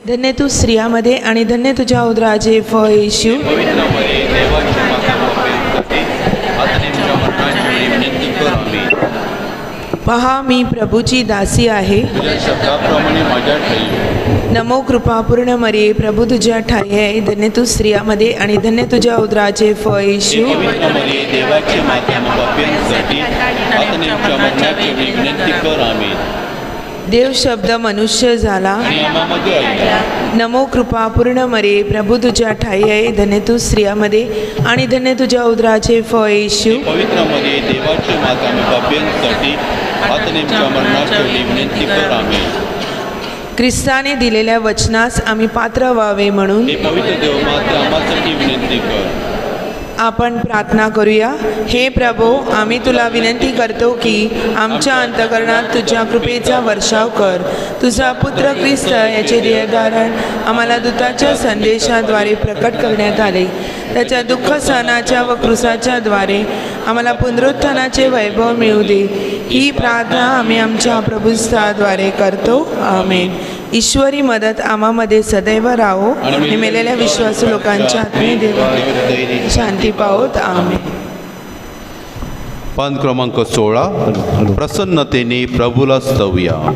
धन्य तू स्त्रियामध्ये आणि धन्य तुझ्या उदराचे फळ येशू. पवित्र मरिये, देवाची माता, पापी आता नेमच्या मरणाच्या वेळी विनंती कर. आमेन. पहा, मी प्रभूची दासी आहे. तुझ्या शब्दाप्रमाणे माझ्या ठाई. नमो कृपापूर्ण मरिये, प्रभू तुझ्या ठाई आहे. धन्य तू स्त्रियामध्ये आणि धन्य तुझ्या उदराचे फळ येशू. पवित्र मरिये, देवाची माता, पाप्यांसाठी आता नेमच्या मरणाच्या वेळी विनंती कर. आमेन. देव शब्द मनुष्य झाला. आणि आम्हामध्ये ऐका. नमो कृपापूर्ण मरिये, प्रभू तुझ्या ठाई आहे. धन्य तू स्त्रियामध्ये आणि धन्य तुझ्या उदराचे फळ येशू. पवित्र मरिये, देवाची माता, पाप्यांसाठी आता नेमच्या मरणाच्या वेळी विनंती कर. आमेन. ख्रिस्ताने दिलेल्या वचनास आम्ही पात्र व्हावे म्हणून हे पवित्र देवमाते, आम्हासाठी विनंती कर. आपण प्रार्थना करूया. हे प्रभो, आम्ही तुला विनंती करतो की आमच्या अंतःकरणात तुझ्या कृपेचा वर्षाव कर. तुझा पुत्र ख्रिस्त याचे ध्येयधारण आम्हाला दूताच्या संदेशाद्वारे प्रकट करण्यात आले. त्याच्या दुःख सहनाच्या व क्रूसाच्या द्वारे आम्हाला पुनरुत्थानाचे वैभव मिळू दे. ही प्रार्थना आम्ही आमच्या प्रभुस्थाद्वारे करतो. आमेन. ईश्वरी मदत आम्हामध्ये सदैव राहो आणि मेलेल्या विश्वासू लोकांच्या आत्मे देवा शांती पावत. आमेन. पान क्रमांक 16. प्रसन्नतेने प्रभूला स्तवूया.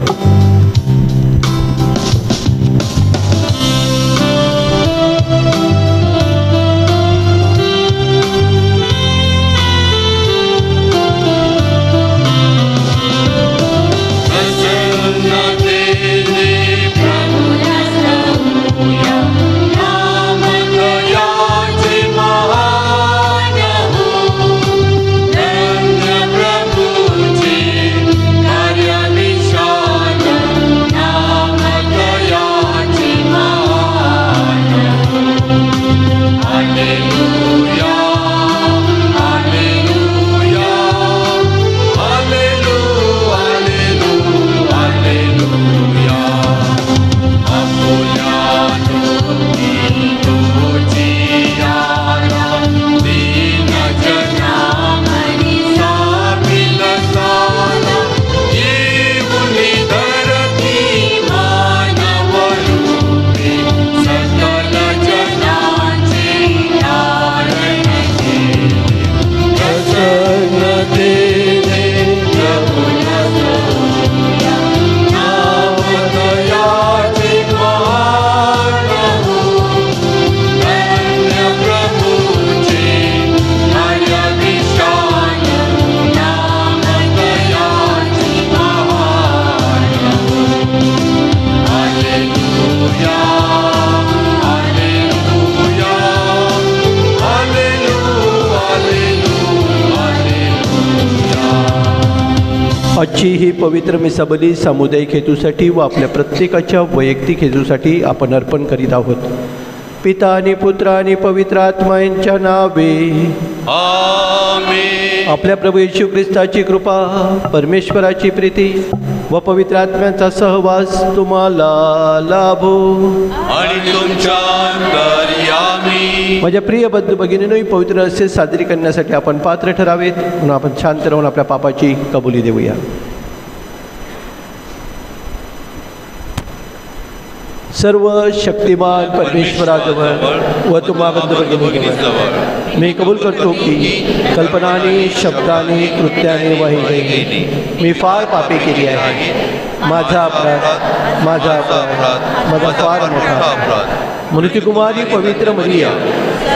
आजची ही पवित्र मिसाबली सामुदायिक हेतूसाठी व आपल्या प्रत्येकाच्या वैयक्तिक हेतूसाठी आपण अर्पण करीत आहोत. पिता आणि पुत्र आणि पवित्र आत्मा यांच्या नावे. आमेन. आपल्या प्रभू येशू ख्रिस्ताची कृपा, परमेश्वराची प्रीती व पवित्र आत्म्याचा सहवास तुम्हाला लाभो. आणि तुमच्या अंतर्यामी. माझ्या प्रिय बंधू भगिनींनो, ही पवित्र असे साजरी करण्यासाठी आपण पात्र ठरावेत म्हणून आपण शांत राहून आपल्या पापाची कबुली देऊया. सर्व शक्तिमान परमेश्वराजवळ व तुम्हा बंधू भगिनींजवळ मी कबूल करतो की कल्पनाने, शब्दाने, कृत्याने व हिंसेने मी फार पापे केली आहे. माझा अपराध, माझा फार मोठा अपराध. मृत्युकुमारी पवित्र मरिया,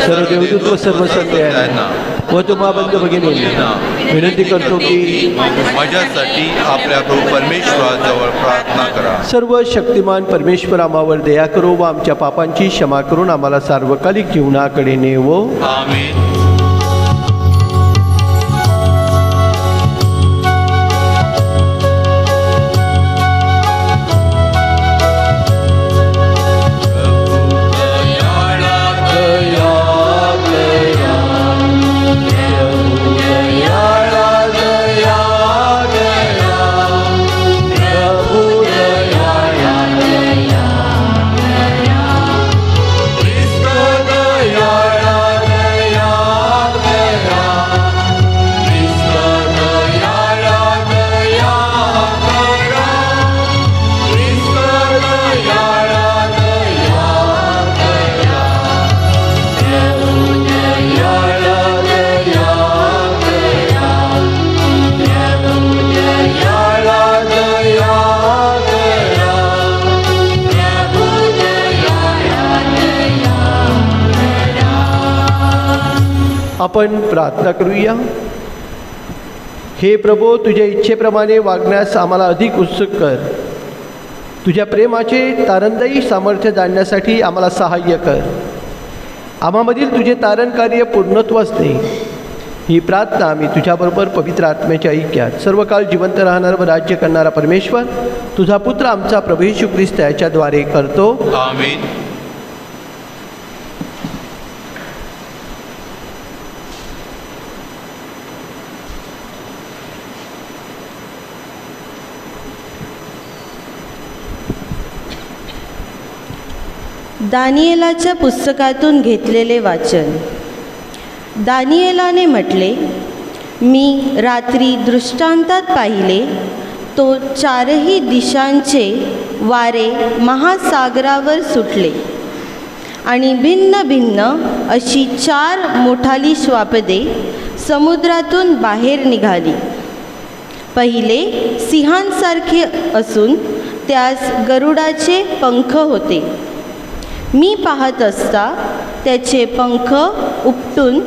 सर्व देवदूत व सर्व संत यांना व तुम्हा बंधू भगिनींना विनंती करतो की माझ्यासाठी आपल्या प्रभू परमेश्वराजवळ प्रार्थना करा. सर्व शक्तिमान परमेश्वर आम्हावर दया करो व आमच्या पापांची क्षमा करून आम्हाला सार्वकालिक जीवनाकडे नेवो. आमेन. दया आपण प्रार्थना करूया. हे प्रभो, तुझ्या इच्छेप्रमाणे वागण्यास आम्हाला अधिक उत्सुक कर. तुझ्या प्रेमाचे तारणदायी सामर्थ्य जाणण्यासाठी आम्हाला सहाय्य कर. आम्हामधील तुझे तारण कार्य पूर्णत्वास दे. ही प्रार्थना आम्ही तुझ्याबरोबर पवित्र आत्म्याच्या ऐक्यात सर्व काळ जिवंत राहणारा व राज्य करणारा परमेश्वर, तुझा पुत्र आमचा प्रभू येशू ख्रिस्त याच्याद्वारे करतो. आमीन. दानिएलाच्या पुस्तकातून घेतलेले वाचन. दानिएलाने म्हटले, मी रात्री दृष्टांतात पाहिले, तो चारही दिशांचे वारे महासागरावर सुटले आणि भिन्न भिन्न अशी 4 मोठाली श्वापदे समुद्रातून बाहेर निघाली. पहिले सिंहांसारखे असून त्यास गरुडाचे पंख होते. मी पाहत असता त्याचे पंख उपटून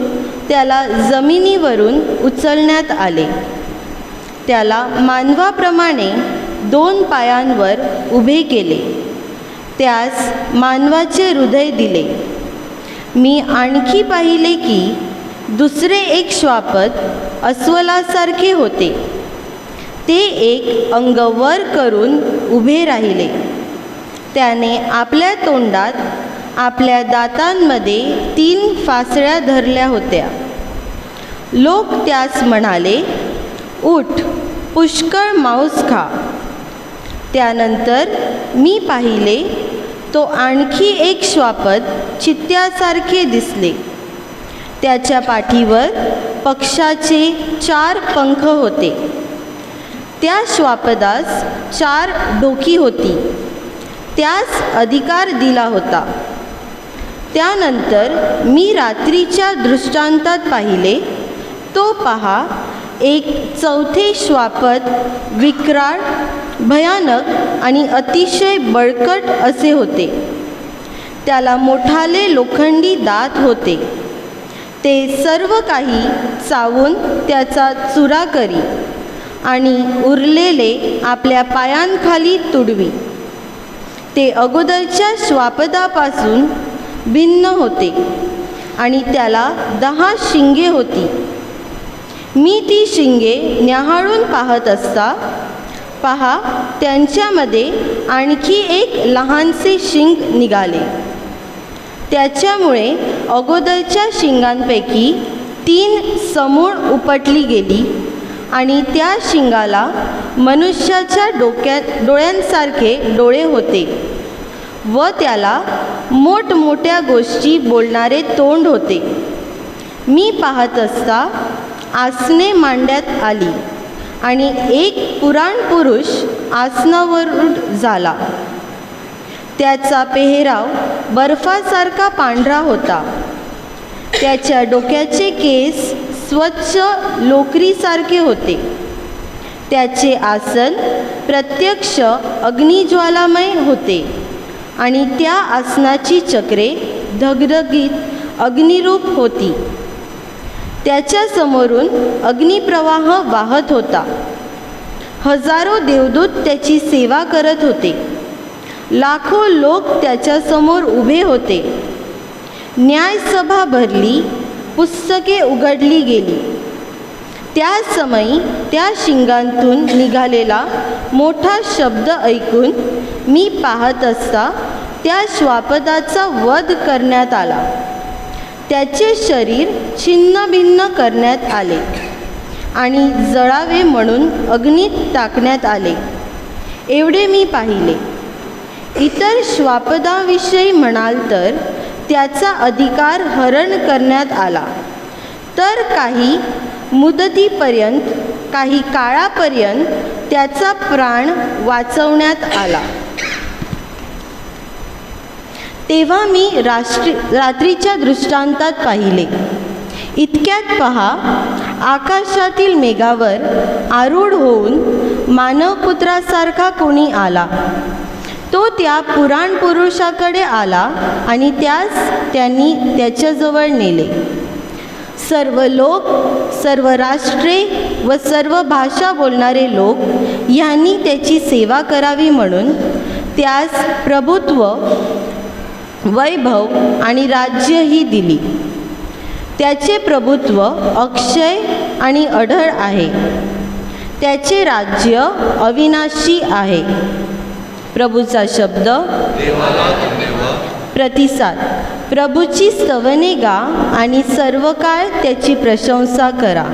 त्याला जमिनीवरून उचलण्यात आले. त्याला मानवाप्रमाणे 2 पायांवर उभे केले. त्यास मानवाचे हृदय दिले. मी आणखी पाहिले की दुसरे एक श्वापद अस्वलासारखे होते. ते एक अंग वर करून उभे राहिले. त्याने आपल्या तोंडात आपल्या दातांमध्ये 3 फासळ्या धरल्या होत्या. लोक त्यास म्हणाले, उठ, पुष्कळ मांस खा. त्यानंतर मी पाहिले, तो आणखी एक श्वापद चित्त्यासारखे दिसले. त्याच्या पाठीवर पक्षाचे 4 पंख होते. त्या श्वापदास 4 डोकी होती. त्यास अधिकार दिला होता. त्यानंतर मी रात्रीच्या दृष्टांतात पाहिले, तो पहा, एक 4 श्वापद विक्राळ, भयानक आणि अतिशय बळकट असे होते. त्याला मोठाले लोखंडी दात होते. ते सर्व काही चावून त्याचा चुरा करी आणि उरलेले आपल्या पायांखाली तुडवी. ते अगोदरच्या श्वापदापासून भिन्न होते आणि त्याला 10 शिंगे होती. मी ती शिंगे न्याहाळून पाहत असता, पहा, त्यांच्यामध्ये आणखी एक लहानसे शिंग निघाले. त्याच्यामुळे अगोदरच्या शिंगांपैकी 3 समूळ उपटली गेली आणि त्या शिंगाला मनुष्याच्या डोळ्यांसारखे डोळे होते व त्याला मोठमोठ्या गोष्टी बोलणारे तोंड होते. मी पाहत असता आसने मांडण्यात आली आणि एक पुराण पुरुष आसनावरून झाला. त्याचा पेहराव बर्फासारखा पांढरा होता. त्याच्या डोक्याचे केस स्वच्छ लोकरीसारखे होते. त्याचे आसन प्रत्यक्ष अग्निज्वालामय होते आणि त्या आसनाची चक्रे धगधगीत अग्निरूप होती. त्याच्या समोरून अग्निप्रवाह वाहत होता. हजारो देवदूत त्याची सेवा करत होते. लाखो लोक त्याच्यासमोर उभे होते. न्यायसभा भरली, पुस्तके उघडली गेली. त्याच समयी त्या शिंगांतून निघालेला मोठा शब्द ऐकून मी पाहत असता त्या श्वापदाचा वध करण्यात आला. त्याचे शरीर छिन्नभिन्न करण्यात आले आणि जळावे म्हणून अग्नीत टाकण्यात आले. एवढे मी पाहिले. इतर श्वापदाविषयी म्हणाल तर त्याचा अधिकार हरण करण्यात आला, तर काही मुदतीपर्यंत, काही काळापर्यंत त्याचा प्राण वाचवण्यात आला. तेव्हा मी रात्रीच्या दृष्टांतात पाहिले. इतक्यात पहा, आकाशातील मेघावर आरूढ होऊन मानवपुत्रासारखा कोणी आला. तो त्या पुराण पुरुषाकडे आला आणि त्यास त्यांनी त्याच्याजवळ नेले. सर्व लोक, सर्व राष्ट्रे व सर्व भाषा बोलणारे लोक ह्यांनी त्याची सेवा करावी म्हणून त्यास प्रभुत्व, वैभव आणि राज्यही दिली. त्याचे प्रभुत्व अक्षय आणि अढळ आहे. त्याचे राज्य अविनाशी आहे. प्रभूचा शब्द. प्रतिसाद. प्रभूची स्तवने गा आणि सर्व काळ त्याची प्रशंसा करा.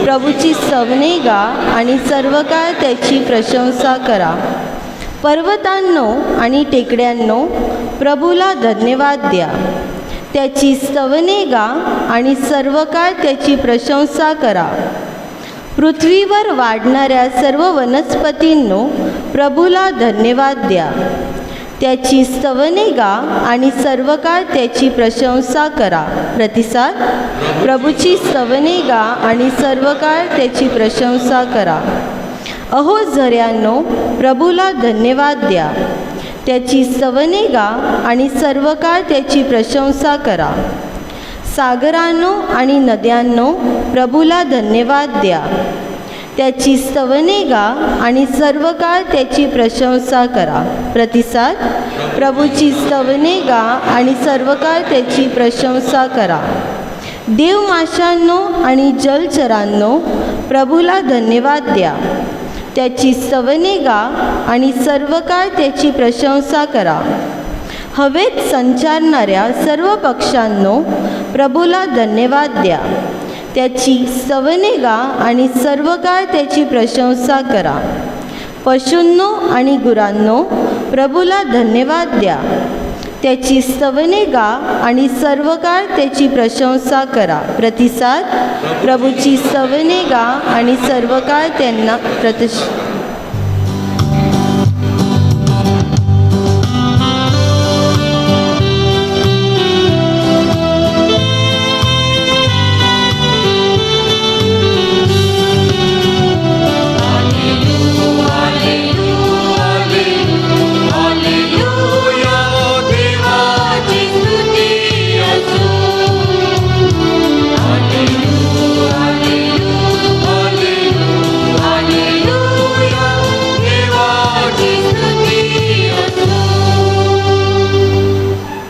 प्रभूची स्तवने गा आणि सर्व काळ त्याची प्रशंसा करा. पर्वतांनो आणि टेकड्यांनो, प्रभूला धन्यवाद द्या. त्याची स्तवने गा आणि सर्व काळ त्याची प्रशंसा करा. पृथ्वीवर वाढणाऱ्या सर्व वनस्पतींनो, प्रभूला धन्यवाद द्या. त्याची स्तवने गा आणि सर्व काळ त्याची प्रशंसा करा. प्रतिसाद. प्रभूची स्तवने गा आणि सर्व काळ त्याची प्रशंसा करा. अहो झऱ्यांनो, प्रभूला धन्यवाद द्या. त्याची स्तवने गा आणि सर्व काळ त्याची प्रशंसा करा. सागरांनो आणि नद्यांनो, प्रभूला धन्यवाद द्या. त्याची स्तवने गा आणि सर्व काळ त्याची प्रशंसा करा. प्रतिसाद. प्रभूची स्तवने गा आणि सर्व काळ त्याची प्रशंसा करा. देवमाशांनो आणि जलचरांनो, प्रभूला धन्यवाद द्या. त्याची स्तवने गा आणि सर्व काळ त्याची प्रशंसा करा. हवेत संचारणाऱ्या सर्व पक्ष्यांनो, प्रभूला धन्यवाद द्या. त्याची स्तवने गा आणि सर्व काळ त्याची प्रशंसा करा. पशूंनो आणि गुरांनो, प्रभूला धन्यवाद द्या. त्याची स्तवने गा आणि सर्व काळ त्याची प्रशंसा करा. प्रतिसाद. प्रभूची स्तवने गा आणि सर्व काळ त्यांना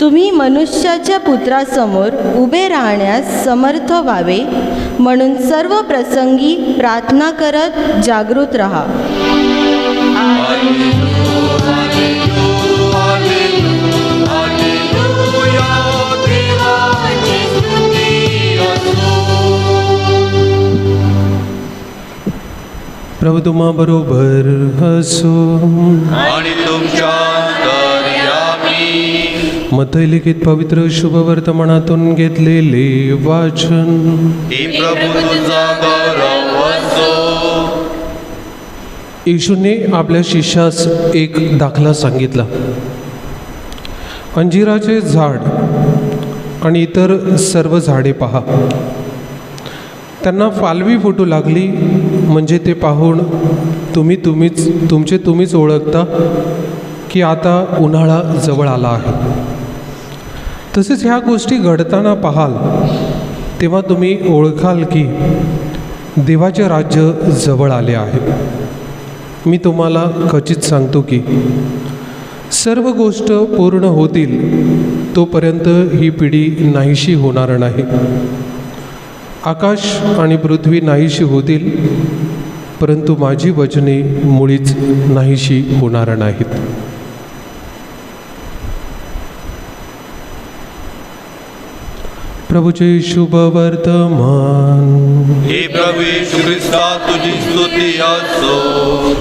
तुम्ही मनुष्याच्या पुत्रासमोर उभे राहण्यास समर्थ व्हावे म्हणून सर्व प्रसंगी प्रार्थना करत जागृत राहा. प्रभू तुम्हा बरोबर असो आणि तुमच्या मत्थई लिखित पवित्र शुभ वर्तमानातून घेतलेले वाचन. ही प्रभू तुझा गौरव असो. येशूने आपल्या शिष्यास एक दाखला सांगितला. अंजिराचे झाड आणि इतर सर्व झाडे पहा. त्यांना फालवी फुटू लागली म्हणजे ते पाहून तुम्हीच ओळखता की आता उन्हाळा जवळ आला आहे. तसेच ह्या गोष्टी घडताना पाहाल तेव्हा तुम्ही ओळखाल की देवाचे राज्य जवळ आले आहे. मी तुम्हाला खचित सांगतो की सर्व गोष्ट पूर्ण होतील तोपर्यंत ही पिढी नाहीशी होणार नाही. आकाश आणि पृथ्वी नाहीशी होतील परंतु माझी वचने मुळीच नाहीशी होणार नाहीत. प्रभूचे शुभ वर्तमान. हे प्रभू येशू ख्रिस्ता तुझी स्तुती असो.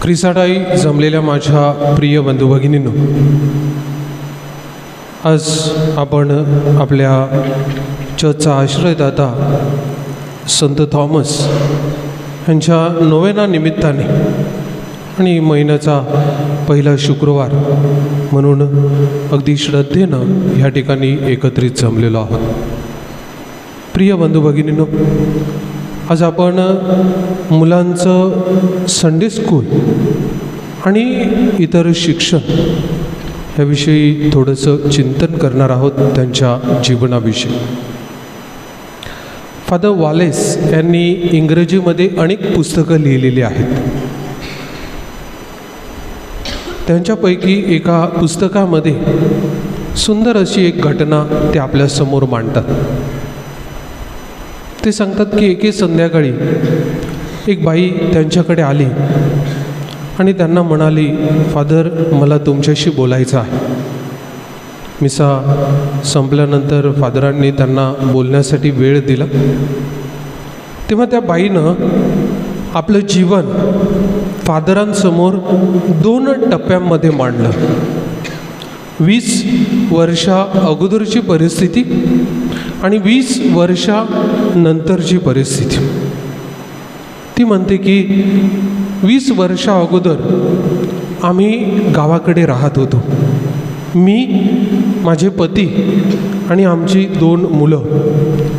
ख्रिस्ताटाई जमलेल्या माझ्या प्रिय बंधू भगिनींनो, आज आपण आपल्या चर्चचा आश्रयदाता संत थॉमस यांच्या नोवेना निमित्ताने आणि महिन्याचा पहिला शुक्रवार म्हणून अगदी श्रद्धेनं ह्या ठिकाणी एकत्रित जमलेलो आहोत. प्रिय बंधू भगिनींनो, आज आपण मुलांचं संडे स्कूल आणि इतर शिक्षण याविषयी थोडंसं चिंतन करणार आहोत, त्यांच्या जीवनाविषयी. फादर वॉलेस यांनी इंग्रजीमध्ये अनेक पुस्तकं लिहिलेली आहेत. त्यांच्यापैकी एका पुस्तकामध्ये सुंदर अशी एक घटना ते आपल्यासमोर मांडतात. ते सांगतात की एके संध्याकाळी एक बाई त्यांच्याकडे आली आणि त्यांना म्हणाली, फादर, मला तुमच्याशी बोलायचं आहे. मिसा संपल्यानंतर फादरांनी त्यांना बोलण्यासाठी वेळ दिला. तेव्हा त्या बाईनं आपलं जीवन फादरांसमोर 2 टप्प्यांमध्ये मांडलं. 20 वर्षा अगोदरची परिस्थिती आणि 20 वर्षानंतरची परिस्थिती. ती म्हणते की 20 वर्षा अगोदर आम्ही गावाकडे राहत होतो. मी, माझे पती आणि आमची 2 मुलं,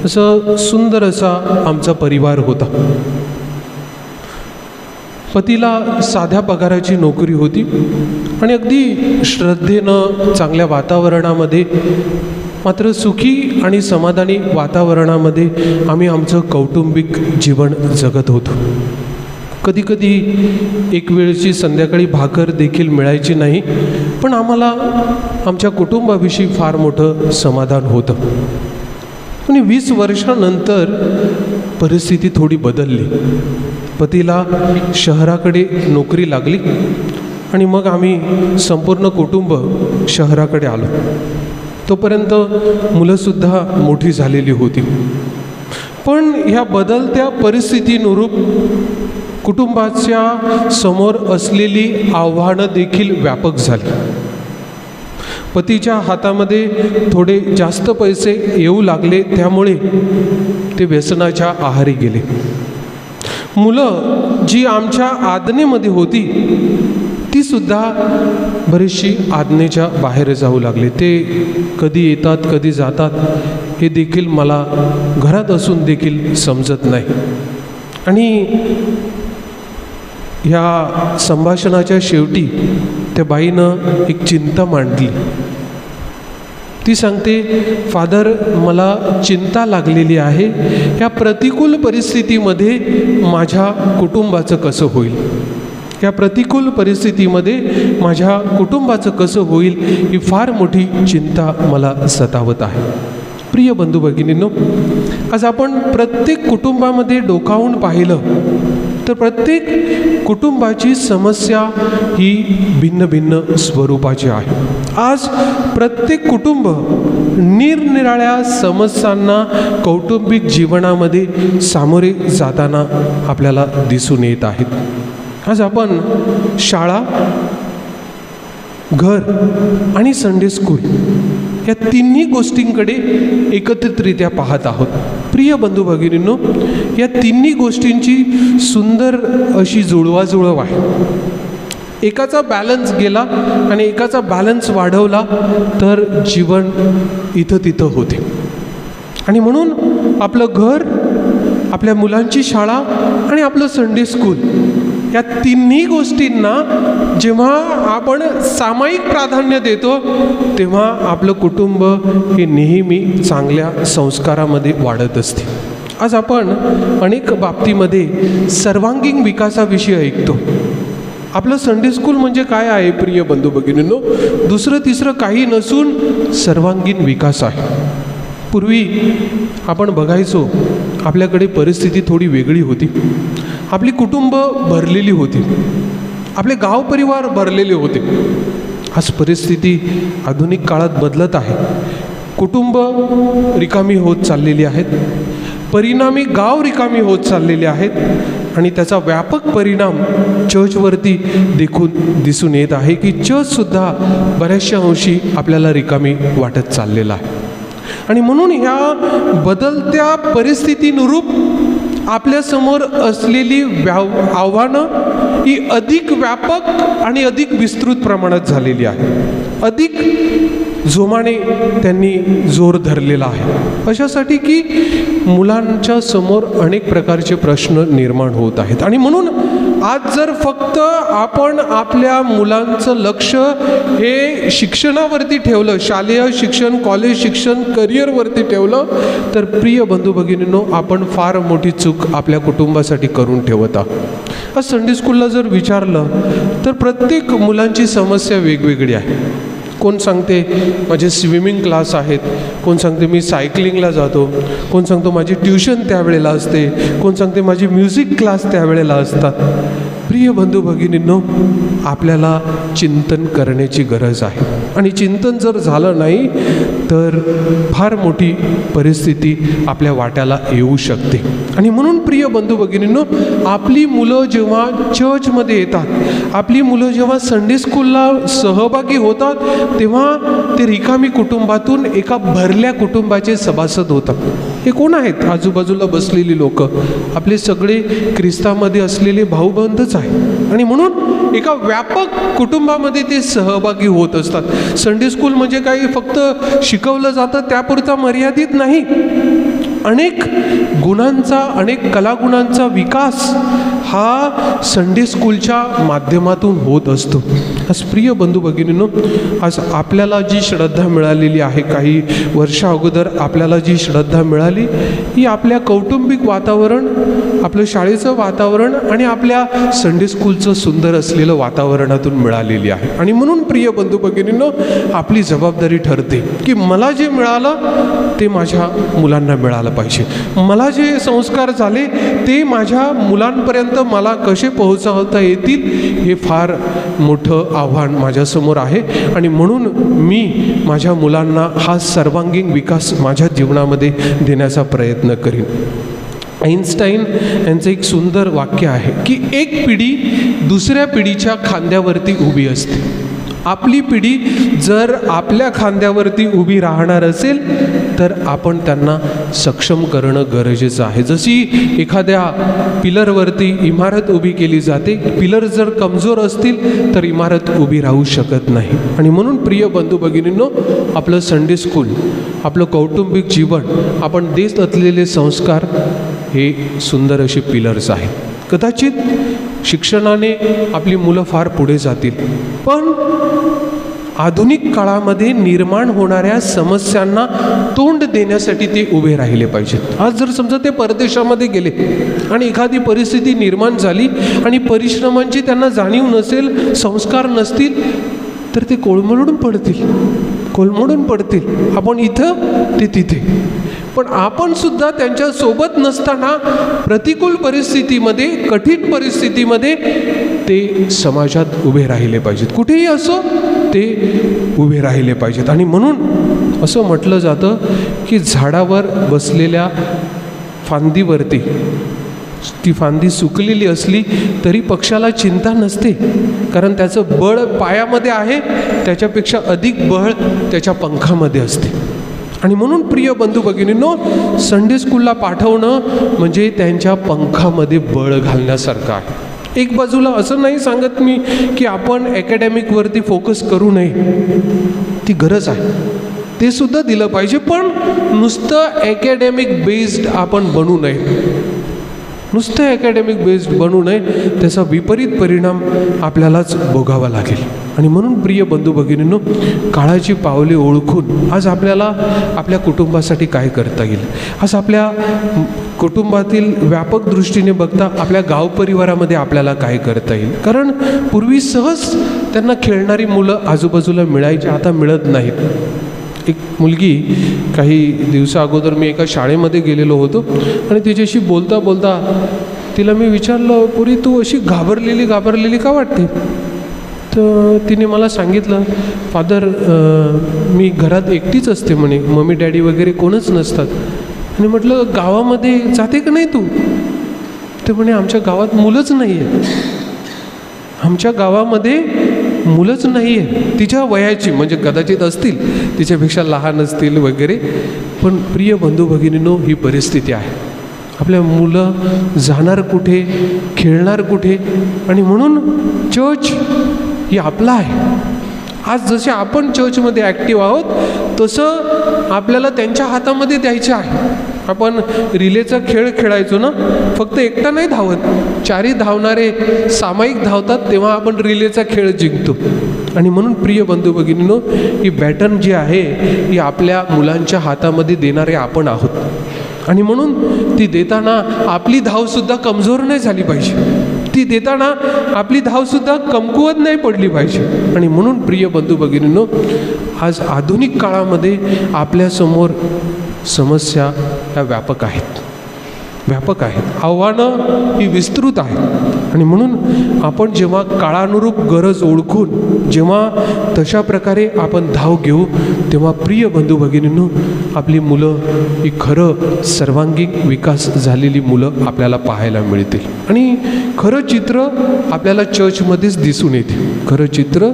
असं सुंदर असा आमचा परिवार होता. पतीला साध्या पगाराची नोकरी होती आणि अगदी श्रद्धेनं चांगल्या वातावरणामध्ये, मात्र सुखी आणि समाधानी वातावरणामध्ये आम्ही आमचं कौटुंबिक जीवन जगत होतो. कधीकधी एक वेळची संध्याकाळी भाकर देखील मिळायची नाही, पण आम्हाला आमच्या कुटुंबाविषयी फार मोठं समाधान होतं. आणि 20 वर्षानंतर परिस्थिती थोडी बदलली. पतीला शहराकडे नोकरी लागली आणि मग आम्ही संपूर्ण कुटुंब शहराकडे आलो. तोपर्यंत मुलंसुद्धा मोठी झालेली होती. पण ह्या बदलत्या परिस्थितीनुरूप कुटुंबाच्या समोर असलेली आव्हानं देखील व्यापक झाली. पतीच्या हातामध्ये थोडे जास्त पैसे येऊ लागले, त्यामुळे ते व्यसनाच्या आहारी गेले. मुलं जी आमच्या आज्ञेमध्ये होती ती सुद्धा बरीचशी आज्ञेच्या बाहेर जाऊ लागले. ते कधी येतात, कधी जातात हे देखील मला घरात असून देखील समजत नाही. आणि ह्या संभाषणाच्या शेवटी त्या बाईनं एक चिंता मांडली. ती सांगते, फादर, मला चिंता लागलेली आहे, या प्रतिकूल परिस्थितीमध्ये माझ्या कुटुंबाचं कसं होईल, या प्रतिकूल परिस्थितीमध्ये माझ्या कुटुंबाचं कसं होईल, ही फार मोठी चिंता मला सतावत आहे. प्रिय बंधू भगिनींनो, आज आपण प्रत्येक कुटुंबामध्ये डोकावून पाहिलं तर प्रत्येक कुटुंबाची समस्या ही भिन्न भिन्न स्वरूपाची आहे. आज प्रत्येक कुटुंब निरनिराळ्या समस्यांना कौटुंबिक जीवनामध्ये सामोरे जाताना आपल्याला दिसून येत आहेत. आज आपण शाळा, घर आणि संडे स्कूल या तिन्ही गोष्टींकडे एकत्रितरित्या पाहत आहोत. प्रिय बंधू भगिनींनो, या तिन्ही गोष्टींची सुंदर अशी जुळवाजुळव आहे. एकाचा बॅलन्स गेला आणि एकाचा बॅलन्स वाढवला तर जीवन इथं तिथं होते. आणि म्हणून आपलं घर, आपल्या मुलांची शाळा आणि आपलं संडे स्कूल या तिन्ही गोष्टींना जेव्हा आपण सामायिक प्राधान्य देतो तेव्हा आपलं कुटुंब हे नेहमी चांगल्या संस्कारामध्ये वाढत असते. आज आपण अनेक बाबतीमध्ये सर्वांगीण विकासाविषयी ऐकतो. आपलं संडे स्कूल म्हणजे काय आहे प्रिय बंधू भगिनींनो? दुसरं तिसरं काही नसून सर्वांगीण विकास आहे. पूर्वी आपण बघायचो आपल्याकडे परिस्थिती थोडी वेगळी होती. आपली कुटुंब भरलेली होती, आपले गाव परिवार भरलेले होते. आज परिस्थिती आधुनिक काळात बदलत आहे. कुटुंब रिकामी होत चाललेली आहेत, परिणामी गाव रिकामी होत चाललेले आहेत आणि त्याचा व्यापक परिणाम चर्चवरती दिसून येत आहे की चर्चसुद्धा बऱ्याचशा अंशी आपल्याला रिकामी वाटत चाललेला आहे. आणि म्हणून ह्या बदलत्या परिस्थितीनुरूप आपल्यासमोर असलेली आव्हानं ही अधिक व्यापक आणि अधिक विस्तृत प्रमाणात झालेली आहे. अधिक जोमाने त्यांनी जोर धरलेला आहे, अशासाठी की मुलांच्या समोर अनेक प्रकारचे प्रश्न निर्माण होत आहेत. आणि म्हणून आज जर फक्त आपण आपल्या मुलांचं लक्ष हे शिक्षणावरती ठेवलं, शालेय शिक्षण, कॉलेज शिक्षण, करिअरवरती ठेवलं, तर प्रिय बंधू भगिनींनो, आपण फार मोठी चूक आपल्या कुटुंबासाठी करून ठेवत आहोत. आज संडे स्कूलला जर विचारलं तर प्रत्येक मुलांची समस्या वेगवेगळी आहे. कोण सांगते माझे स्विमिंग क्लास आहेत, कोण सांगते मी सायकलिंगला जातो, कोण सांगतो माझी ट्युशन त्यावेळेला असते, कोण सांगते माझी म्युझिक क्लास त्यावेळेला असतात. प्रिय बंधू भगिनींनो, आपल्याला चिंतन करण्याची गरज आहे. आणि चिंतन जर झालं नाही तर फार मोठी परिस्थिती आपल्या वाट्याला येऊ शकते. आणि म्हणून प्रिय बंधू भगिनींनो, आपली मुलं जेव्हा चर्चमध्ये येतात, आपली मुलं जेव्हा संडे स्कूलला सहभागी होतात, तेव्हा ते रिकामी कुटुंबातून एका भरल्या कुटुंबाचे सभासद होतात. हे कोण आहेत? आजूबाजूला बसलेली लोक आपले सगळे ख्रिस्तामध्ये असलेले भाऊबंधच आहे. आणि म्हणून एका व्यापक कुटुंबामध्ये ते सहभागी होत असतात. संडे स्कूल म्हणजे काही फक्त शिकवलं जातं त्यापुरता मर्यादित नाही. अनेक गुणांचा, अनेक कलागुणांचा विकास हा संडे स्कूलच्या माध्यमातून होत असतो. आज प्रिय बंधू भगिनींनो, आज आपल्याला जी श्रद्धा मिळालेली आहे, काही वर्षा अगोदर आपल्याला जी श्रद्धा मिळाली, ही आपल्या कौटुंबिक वातावरण, आपलं शाळेचं वातावरण आणि आपल्या संडे स्कूलचं सुंदर असलेलं वातावरणातून मिळालेली आहे. आणि म्हणून प्रिय बंधू भगिनींनो, आपली जबाबदारी ठरते की मला जे मिळालं ते माझ्या मुलांना मिळालं पाहिजे. मला जे संस्कार झाले ते माझ्या मुलांपर्यंत मला कसे पोहोचवता येतील, हे फार मोठं आव्हान माझ्यासमोर आहे. आणि म्हणून मी माझ्या मुलांना हा सर्वांगीण विकास माझ्या जीवनामध्ये देण्याचा प्रयत्न करीन. आईन्स्टाईन यांचं एक सुंदर वाक्य आहे की एक पिढी दुसऱ्या पिढीच्या खांद्यावरती उभी असते. आपली पिढी जर आपल्या खांद्यावरती उभी राहणार असेल तर आपण त्यांना सक्षम करणं गरजेचं आहे. जशी एखाद्या पिलरवरती इमारत उभी केली जाते, पिलर जर कमजोर असतील तर इमारत उभी राहू शकत नाही. आणि म्हणून प्रिय बंधू भगिनींनो, आपलं संडे स्कूल, आपलं कौटुंबिक जीवन, आपण देत असलेले संस्कार हे सुंदर असे पिलर्स आहेत. कदाचित शिक्षणाने आपली मुलं फार पुढे जातील, पण आधुनिक काळामध्ये निर्माण होणाऱ्या समस्यांना तोंड देण्यासाठी ते उभे राहिले पाहिजेत. आज जर समजा ते परदेशामध्ये गेले आणि एखादी परिस्थिती निर्माण झाली आणि परिश्रमांची त्यांना जाणीव नसेल, संस्कार नसतील, तर ते कोलमडून पडतील. आपण इथं, ते तिथे. पण आपण सुद्धा त्यांच्या सोबत नसताना प्रतिकूल परिस्थितीमध्ये, कठीण परिस्थितीमध्ये ते समाजात उभे राहिले पाहिजेत. कुठेही असो ते उभे राहिले पाहिजेत. आणि म्हणून असं म्हटलं जातं की झाडावर बसलेल्या फांदीवरती ती फांदी सुकलेली असली तरी पक्षाला चिंता नसते, कारण त्याचं बळ पायामध्ये आहे, त्याच्यापेक्षा अधिक बळ त्याच्या पंखामध्ये असते. आणि म्हणून प्रिय बंधू भगिनींनो, संडे स्कूलला पाठवणं म्हणजे त्यांच्या पंखामध्ये बळ घालण्यासारखं आहे. एक बाजूला असं नाही सांगत मी की आपण ॲकॅडमिकवरती फोकस करू नये, ती गरज आहे, ते सुद्धा दिलं पाहिजे, पण नुसतं ॲकॅडमिक बेस्ड आपण बनू नये. नुसतं ॲकॅडमिक बेस्ड बनू नये, त्याचा विपरीत परिणाम आपल्यालाच भोगावा लागेल. आणि म्हणून प्रिय बंधू भगिनींनो, काळाची पावले ओळखून आज आपल्याला आपल्या कुटुंबासाठी काय करता येईल, आज आपल्या कुटुंबातील व्यापक दृष्टीने बघता आपल्या गाव परिवारामध्ये आपल्याला काय करता येईल. कारण पूर्वी सहज त्यांना खेळणारी मुलं आजूबाजूला मिळायची, आता मिळत नाहीत. एक मुलगी, काही दिवसा अगोदर मी एका शाळेमध्ये गेलेलो होतो आणि तिच्याशी बोलता बोलता तिला मी विचारलं, पुरी तू अशी घाबरलेली का वाटते? तर तिने मला सांगितलं, फादर मी घरात एकटीच असते म्हणे, मम्मी डॅडी वगैरे कोणच नसतात. आणि म्हटलं गावामध्ये जाते का नाही तू? ते म्हणे आमच्या गावात मुलंच नाही आहे, आमच्या गावामध्ये मुलंच नाही आहे तिच्या वयाची, म्हणजे कदाचित असतील तिच्यापेक्षा लहान असतील वगैरे. पण प्रिय बंधू भगिनींनो, ही परिस्थिती आहे. आपल्या मुलं जाणार कुठे, खेळणार कुठे? आणि म्हणून चर्च ही आपला आहे, आज जसे आपण चर्चमध्ये ॲक्टिव्ह आहोत तसं आपल्याला त्यांच्या हातामध्ये द्यायचं आहे. आपण रिलेचा खेळ खेळायचो ना, फक्त एकटा नाही धावत, चारही धावणारे सामायिक धावतात तेव्हा आपण रिलेचा खेळ जिंकतो. आणि म्हणून प्रिय बंधू भगिनींनो, ही बॅटन जी आहे ही आपल्या मुलांच्या हातामध्ये देणारे आपण आहोत. आणि म्हणून ती देताना आपली धावसुद्धा कमजोर नाही झाली पाहिजे, ती देताना आपली धावसुद्धा कमकुवत नाही पडली पाहिजे. आणि म्हणून प्रिय बंधू भगिनींनो, आज आधुनिक काळामध्ये आपल्यासमोर समस्या ह्या व्यापक आहेत, आव्हानं ही विस्तृत आहेत. आणि म्हणून आपण जेव्हा काळानुरूप गरज ओळखून जेव्हा तशा प्रकारे आपण धाव घेऊ, तेव्हा प्रिय बंधू भगिनींनो, आपली मुलं ही खरं सर्वांगीण विकास झालेली मुलं आपल्याला पाहायला मिळतील. आणि खरं चित्र आपल्याला चर्चमध्येच दिसून येते, खरं चित्र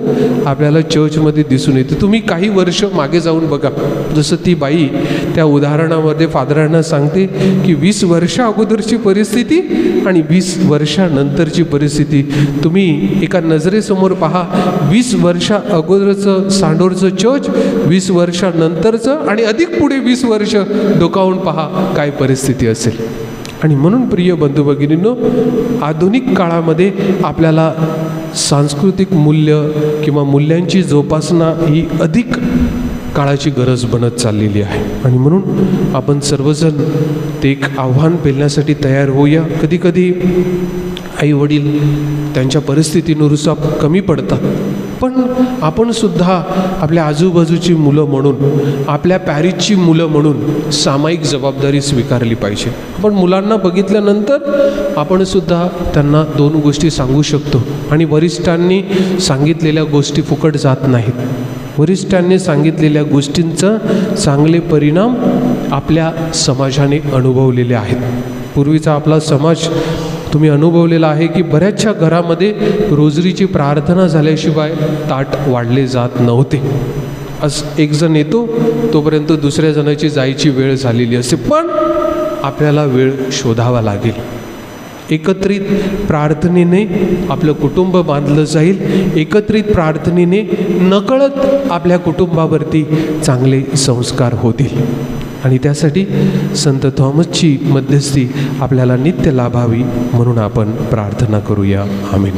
आपल्याला चर्चमध्ये दिसून येते. तुम्ही काही वर्ष मागे जाऊन बघा, जसं ती बाई त्या उदाहरणामध्ये फादरांना सांगते की 20 वर्षा अगोदरची परिस्थिती आणि 20 वर्षानंतरची परिस्थिती तुम्ही एका नजरेसमोर पहा. 20 वर्षा अगोदरचं सांडोरचं चर्च, 20 वर्षानंतरचं आणि अधिक पुढे 20 वर्ष डोकावून पहा काय परिस्थिती असेल. आणि म्हणून प्रिय बंधू भगिनींनो, आधुनिक काळामध्ये आपल्याला सांस्कृतिक मूल्य किंवा मूल्यांची जोपासना ही अधिक काळाची गरज बनत चाललेली आहे. आणि म्हणून आपण सर्वजण ते एक आव्हान पेलण्यासाठी तयार होऊया. कधीकधी आईवडील त्यांच्या परिस्थितीनुसार कमी पडतात, पण आपण सुद्धा आपल्या आजूबाजूची मुलं म्हणून, आपल्या पॅरिसची मुलं म्हणून सामायिक जबाबदारी स्वीकारली पाहिजे. आपण मुलांना बघितल्यानंतर आपण सुद्धा त्यांना 2 गोष्टी सांगू शकतो. आणि वरिष्ठांनी सांगितलेल्या गोष्टी फुकट जात नाहीत. वरिष्ठांनी सांगितलेल्या गोष्टींचा चांगले परिणाम आपल्या समाजाने अनुभवलेले आहेत. पूर्वीचा आपला समाज तुम्ही अनुभवलेला आहे की बऱ्याचशा घरामध्ये रोजरीची प्रार्थना झाल्याशिवाय ताट वाढले जात नव्हते. आज एक जण येतो तोपर्यंत दुसऱ्या जणाची जायची वेळ झालेली असते. पण आपल्याला वेळ शोधावा लागेल. एकत्रित प्रार्थनेने आपलं कुटुंब बांधलं जाईल. एकत्रित प्रार्थनेने नकळत आपल्या कुटुंबावरती चांगले संस्कार होतील. आणि त्यासाठी संत थॉमसची मध्यस्थी आपल्याला नित्य लाभावी म्हणून आपण प्रार्थना करूया. आमेन.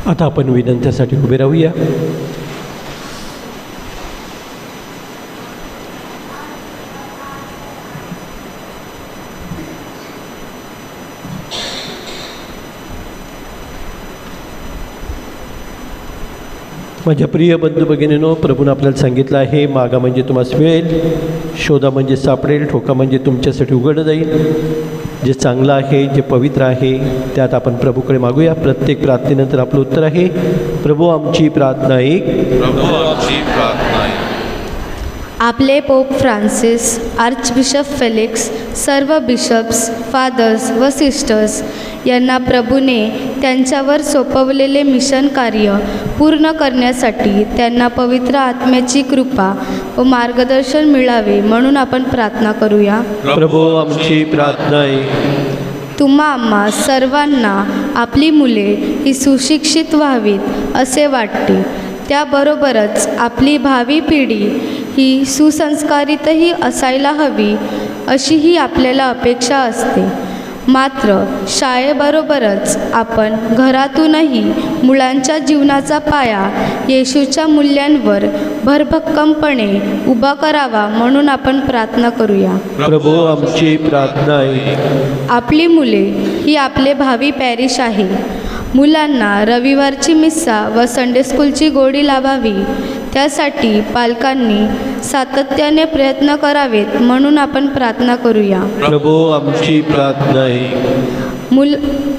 आता आपण विनंत्यासाठी उभे राहूया. माझ्या प्रिय बंधू भगिनींनो, प्रभूने आपल्याला सांगितलं आहे, मागा म्हणजे तुम्हाला मिळेल, शोधा म्हणजे सापडेल, ठोका म्हणजे तुमच्यासाठी उघडलं जाईल. जे चांगलं आहे, जे पवित्र आहे, त्यात आपण प्रभूकडे मागूया. प्रत्येक प्रार्थनेनंतर आपलं उत्तर आहे, प्रभू आमची प्रार्थना ऐक. प्रभू आमची प्रार्थना ऐक. आपले पोप फ्रान्सिस, आर्चबिशप फेलिक्स, सर्व बिशप्स, फादर्स व सिस्टर्स यांना प्रभूने त्यांच्यावर सोपवलेले मिशन कार्य पूर्ण करण्यासाठी त्यांना पवित्र आत्म्याची कृपा व मार्गदर्शन मिळावे म्हणून आपण प्रार्थना करूया. प्रभू आमची प्रार्थना ऐक. तुम्हा आम्हा सर्वांना आपली मुले ही सुशिक्षित व्हावीत असे वाटते. त्याबरोबरच आपली भावी पिढी ही सुसंस्कारितही असायला हवी अशीही आपल्याला अपेक्षा असते. मात्र शाळेबरोबरच आपण घरातूनही मुलांच्या जीवनाचा पाया येशूच्या मूल्यांवर भरभक्कमपणे उभा करावा म्हणून आपण प्रार्थना करूया. प्रभू आमची प्रार्थना ऐक. आपली मुले ही आपले भावी पॅरिश आहे. मुलांना रविवारची मिस्सा व संडे स्कूलची गोडी लाभावी त्यासाठी पालकांनी सातत्याने प्रयत्न करावेत म्हणून आपण प्रार्थना करूया. प्रभू आमची प्रार्थना ऐक.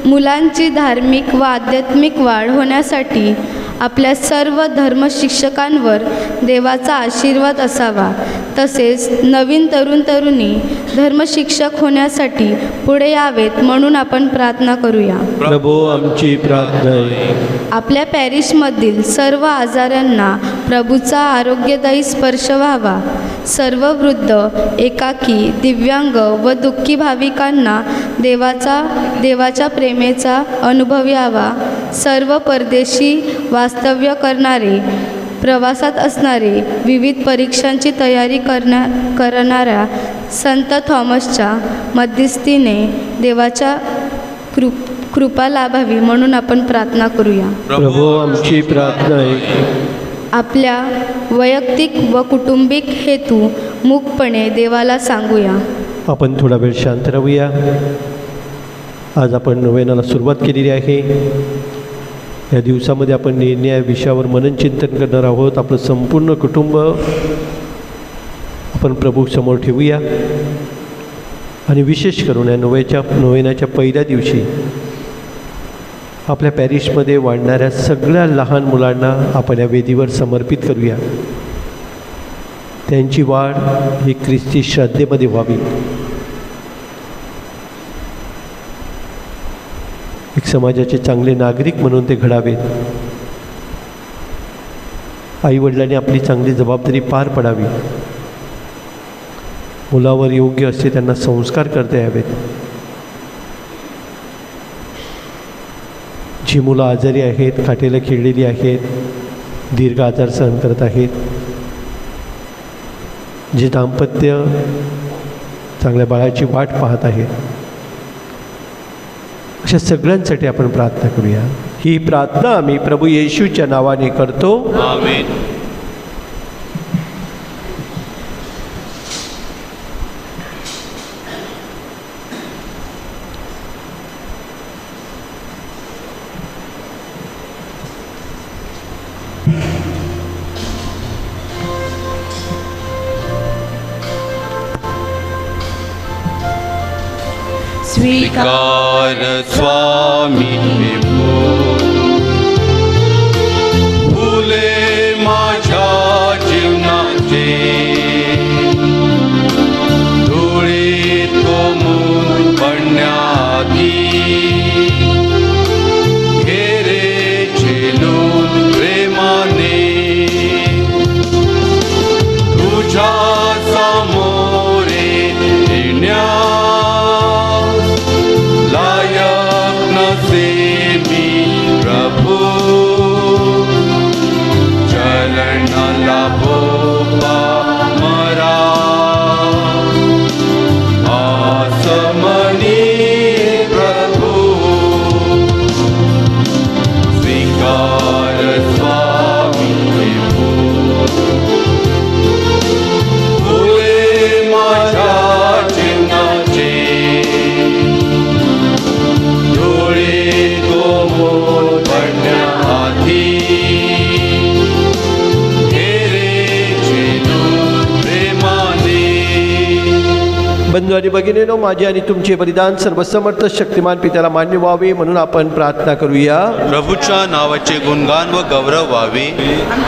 मुलांची धार्मिक व आध्यात्मिक वाढ होण्यासाठी आपल्या सर्व धर्मशिक्षकांवर देवाचा आशीर्वाद असावा. तसेच नवीन तरुणी धर्मशिक्षक होण्यासाठी पुढे यावेत म्हणून आपण प्रार्थना करूया. प्रभू आमची प्रार्थना आहे. आपल्या पॅरिशमधील सर्व आजारांना प्रभूचा आरोग्यदायी स्पर्श व्हावा. सर्व वृद्ध, एकाकी, दिव्यांग व दुःखी भाविकांना देवाच्या प्रेमेचा अनुभव यावा. सर्व परदेशी वास्तव्य करणारे, प्रवासात असणारे, विविध परीक्षांची तयारी करणाऱ्या संत थॉमसच्या मध्यस्थीने देवाच्या कृपा लाभावी म्हणून आपण प्रार्थना करूया. प्रभू आमची प्रार्थना आहे. आपल्या वैयक्तिक व कुटुंबिक हेतू मूकपणे देवाला सांगूया. आपण थोडा वेळ शांत राहूया. आज आपण नोवेनाला सुरुवात केलेली आहे. या दिवसामध्ये आपण निर्णय या विषयावर मननचिंतन करणार आहोत. आपलं संपूर्ण कुटुंब आपण प्रभू समोर ठेवूया. आणि विशेष करून या नोवेनाच्या पहिल्या दिवशी आपल्या पॅरिशमध्ये वाढणाऱ्या सगळ्या लहान मुलांना आपण या वेदीवर समर्पित करूया. त्यांची वाढ ही ख्रिस्ती श्रद्धेमध्ये व्हावी. एक समाजाचे चांगले नागरिक म्हणून ते घडावेत. आईवडिलांनी आपली चांगली जबाबदारी पार पडावी. मुलावर योग्य असे त्यांना संस्कार करता यावेत. जी मुलं आजारी आहेत, काठीला खिळलेली आहेत, दीर्घ आजार सहन करत आहेत, जे दाम्पत्य चांगल्या बाळाची वाट पाहत आहेत, अशा सगळ्यांसाठी आपण प्रार्थना करूया. ही प्रार्थना आम्ही प्रभू येशूच्या नावाने करतो. आमेन. स्वीकार स्वामी विभो, फुले माझ्या जीवनाचे, धुळीत कोंबून पडण्याआधी घेरे झेलून प्रेमाने तुझ्या समोरे येण्या बंधू आणि भगिनीनो, माझे आणि तुमचे बलिदान सर्वसमर्थ शक्तिमान पित्याला मान्य व्हावे म्हणून आपण प्रार्थना करूया. प्रभूच्या नावाचे गुणगान व गौरव व्हावे.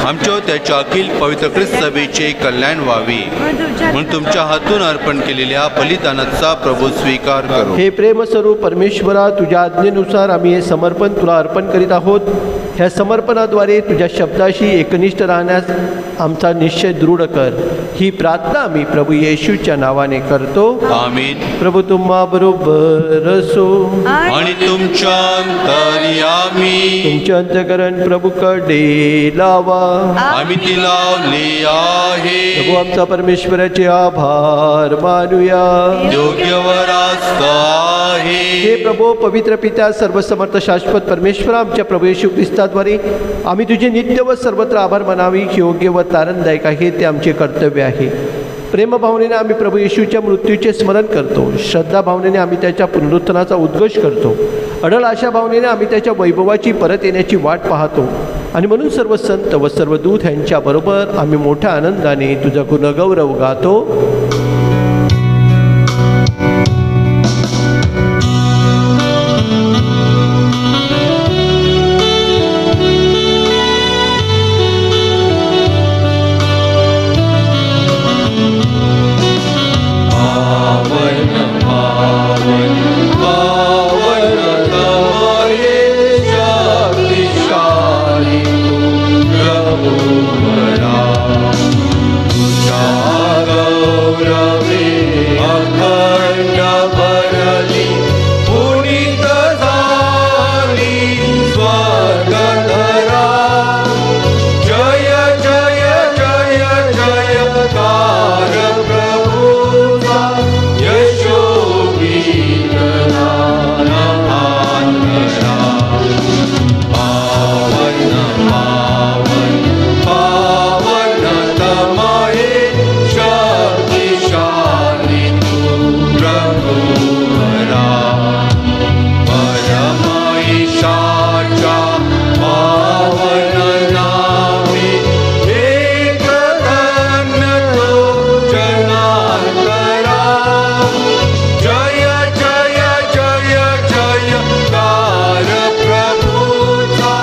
आमच्या त्याच्या अखिल पवित्र ख्रिस्त सभेचे कल्याण व्हावे म्हणून तुमच्या हातून अर्पण केलेल्या बलिदानाचा प्रभू स्वीकार करो. हे प्रेमस्वरूप परमेश्वरा, तुझ्या आज्ञेनुसार आम्ही हे समर्पण तुला अर्पण करीत आहोत. ह्या समर्पणाद्वारे तुझ्या शब्दाशी एकनिष्ठ राहण्यास आमचा निश्चय दृढ कर. ही प्रार्थना आम्ही प्रभू येशूच्या नावाने करतो. आमीन. प्रभू तुम्हा बरोबर असो आणि तुमच्या अंतर्यामी. तुमचे अंतःकरण प्रभूकडे लावा. आम्ही ती लावली आहे. प्रभू आमचा परमेश्वराचे आभार मानूया. योग्य व रास्त आहे. हे प्रभू पवित्र पिता, सर्वसमर्थ शाश्वत परमेश्वरा, आमच्या प्रभू येशू ख्रिस्ताद्वारे आम्ही तुझे नित्य व सर्वत्र आभार मानावी. योग्य व तारणदायक आहे ते आमचे कर्तव्य आहे. प्रेमभावनेने आम्ही प्रभू येशूच्या मृत्यूचे स्मरण करतो. श्रद्धा भावनेने आम्ही त्याच्या पुनरुत्थानाचा उद्घोष करतो. अढळ आशा भावनेने आम्ही त्याच्या वैभवाची परत येण्याची वाट पाहतो. आणि म्हणून सर्व संत व सर्व दूत यांच्याबरोबर आम्ही मोठ्या आनंदाने तुझा गुणगौरव गातो. दंड भरली पुनीत झाली स्वर्गधरा जय जय जय जयकार प्रभूचा यशोगीत गान आनंदा पावन पावन पावन तमये शक्तिशाली तू प्रभुवरा परम ईशाच्या पावन नामे एक धन्य तो जनार्दना जय जय जय जयकार प्रभूचा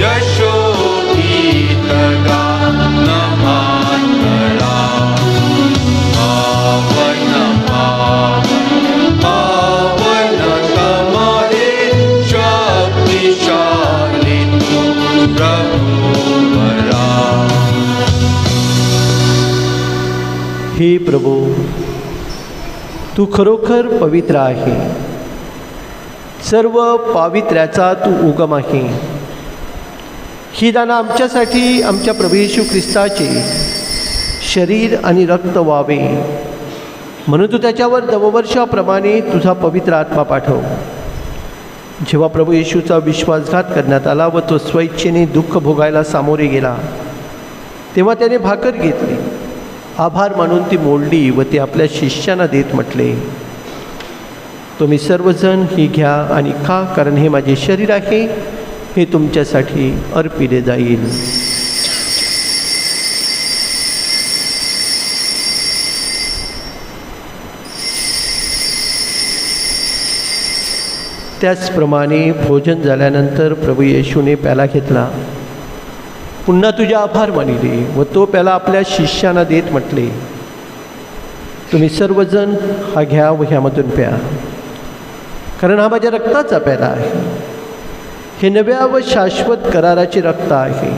यशोगीत गान मानला पावन पावन पावन तमये शक्तिशाली तू प्रभुवरा हे प्रभू, तू खरोखर पवित्र आहे. सर्व पावित्र्याचा तू उगम आहे. ही दाना आमच्यासाठी आमच्या प्रभू येशू ख्रिस्ताचे शरीर आणि रक्त व्हावे म्हणून तू त्याच्यावर दववर्षाप्रमाणे तुझा पवित्र आत्मा पाठव. जेव्हा प्रभू येशूचा विश्वासघात करण्यात आला व तो स्वइच्छेने दुःख भोगायला सामोरे गेला, तेव्हा त्याने भाकर घेतली, आभार मानून ती मोडली व ते आपल्या शिष्यांना देत म्हटले, तुम्ही सर्वजण ही घ्या आणि खा, कारण हे माझे शरीर आहे, हे तुमच्यासाठी अर्पिले जाईल. त्याचप्रमाणे भोजन झाल्यानंतर प्रभू येशूने प्याला घेतला, पुन्हा तुझे आभार मानिले व तो प्याला आपल्या शिष्यांना देत म्हटले, तुम्ही सर्वजण हा घ्या व ह्यामधून प्या, कारण हा माझ्या रक्ताचा प्याला आहे. हे नव्या व शाश्वत कराराचे रक्त आहे.